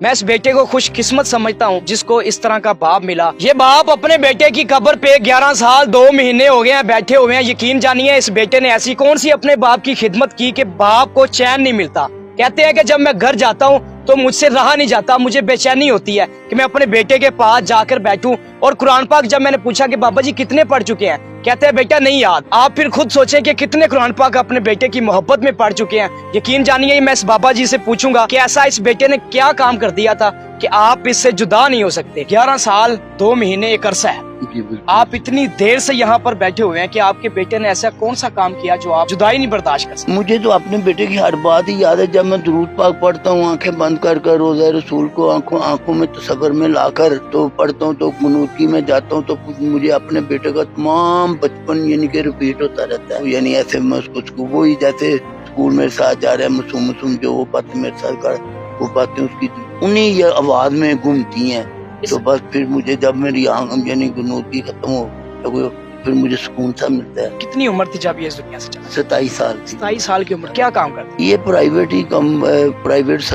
मैं इस बेटे को खुश किस्मत समझता हूँ जिसको इस तरह का बाप मिला। ये बाप अपने बेटे की कब्र पे 11 साल 2 महीने हो गए हैं बैठे हुए हैं। यकीन जानिए इस बेटे ने ऐसी कौन सी अपने बाप की खिदमत की कि बाप को चैन नहीं मिलता। कहते हैं कि जब मैं घर जाता हूँ तो मुझसे रहा नहीं जाता, मुझे बेचैनी होती है कि मैं अपने बेटे के पास जाकर बैठूं। और कुरान पाक जब मैंने पूछा कि बाबा जी कितने पढ़ चुके हैं, कहते हैं बेटा नहीं याद। आप फिर खुद सोचें कि कितने कुरान पाक अपने बेटे की मोहब्बत में पढ़ चुके हैं। यकीन जानिए मैं इस बाबा जी से पूछूंगा कि ऐसा इस बेटे ने क्या काम कर दिया था कि आप इससे जुदा नहीं हो सकते। 11 साल 2 महीने एक अरसा है, आप इतनी देर से यहाँ पर बैठे हुए हैं कि आपके बेटे ने ऐसा कौन सा काम किया जो आप जुदाई नहीं बर्दाश्त कर सकते। मुझे तो अपने बेटे की हर बात ही याद है। जब मैं दुरूद पाक पढ़ता हूँ आंखें बंद कर कर, रोज़ा रसूल को आंखों में तसव्वुर में लाकर तो पढ़ता हूँ, तो कुनूती में जाता हूँ, तो मुझे अपने बेटे का तमाम बचपन यानी कि रिपीट होता रहता है। यानी ऐसे मैं उसको वही जैसे स्कूल मेरे साथ जा रहा है, मासूम जो वो बातें मेरे साथ कर, वो बातें उसकी उन्हीं ये आवाज में घूमती हैं। तो बस फिर मुझे जब मेरी यानी गुनूती खत्म हो तो फिर मुझे सुकून सा मिलता है। कितनी उम्र थी जब ये इस दुनिया से चला? 27 साल। 27 साल की उम्र। क्या काम करते? ये प्राइवेट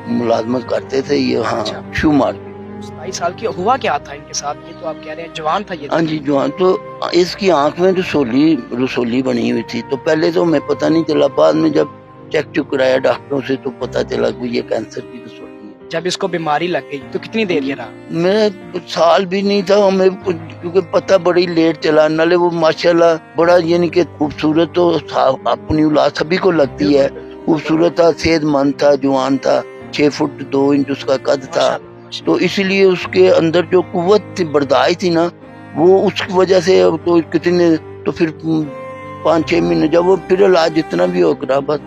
मुलाजमत करते थे ये। हाँ, शू मार्केट। 27 साल की हुआ क्या था इनके साथ? ये तो आप कह रहे हैं जवान था ये। हाँ जी जवान। तो इसकी आंख में रसोली बनी हुई थी। तो पहले तो मैं पता नहीं चला, बाद में जब चेक कराया डॉक्टरों से तो पता चला कि ये कैंसर की रसोली है। जब इसको बीमारी लग गई तो कितनी देर ये रहा? मैं साल भी नहीं था हमें, क्योंकि पता बड़ी लेट चला। नाले वो माशाल्लाह बड़ा यानी कि खूबसूरत तो अपनी औलाद सभी को लगती है, खूबसूरत था, सेहतमंद था, जवान था, 6 फुट 2 इंच उसका कद था। तो इसलिए उसके अंदर जो कुव्वत थी, बर्दाश्त थी ना, वो उसकी वजह से तो कितने तो फिर 5-6 महीने जब वो फिर इलाज जितना भी हो करा, बस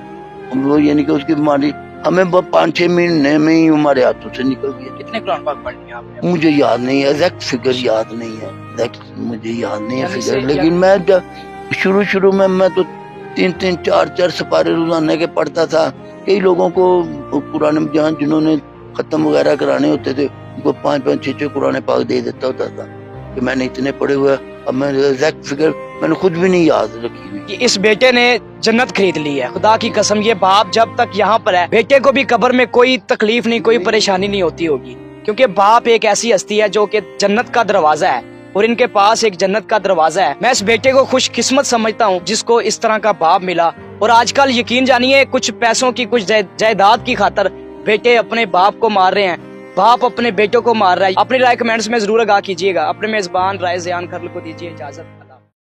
वो यानी कि उसकी बीमारी हमें 5-6 महीने में ही हमारे हाथों से निकल गई। कितने कुरान पाक पढ़ लिए आपने? मुझे याद नहीं है, एग्जैक्ट फिगर याद नहीं है, मुझे याद नहीं है फिगर। लेकिन मैं जब शुरू में मैं तो 3-3 4-4 सिपारे रोजाना के पढ़ता था। कई लोगों को कुरान जहाँ जिन्होंने खत्म वगैरह कराने होते थे उनको 5-5 6-6 कुरान पाक दे देता होता था कि मैंने इतने पढ़े हुए। अब मैं एग्जैक्ट फिगर मैंने खुद भी नहीं याद रखी हुई। कि इस बेटे ने जन्नत खरीद ली है, खुदा की कसम। ये बाप जब तक यहाँ पर है बेटे को भी कब्र में कोई तकलीफ नहीं, कोई परेशानी नहीं होती होगी, क्योंकि बाप एक ऐसी हस्ती है जो कि जन्नत का दरवाजा है और इनके पास एक जन्नत का दरवाजा है। मैं इस बेटे को खुश किस्मत समझता हूँ जिसको इस तरह का बाप मिला। और आजकल यकीन जानिए कुछ पैसों की, कुछ जायदाद की खातर बेटे अपने बाप को मार रहे हैं, बाप अपने बेटों को मार रहा है। अपनी राय कमेंट्स में जरूर आगाह कीजिएगा। अपने मेजबान राय ज़ियान खरल को दीजिए इजाजत।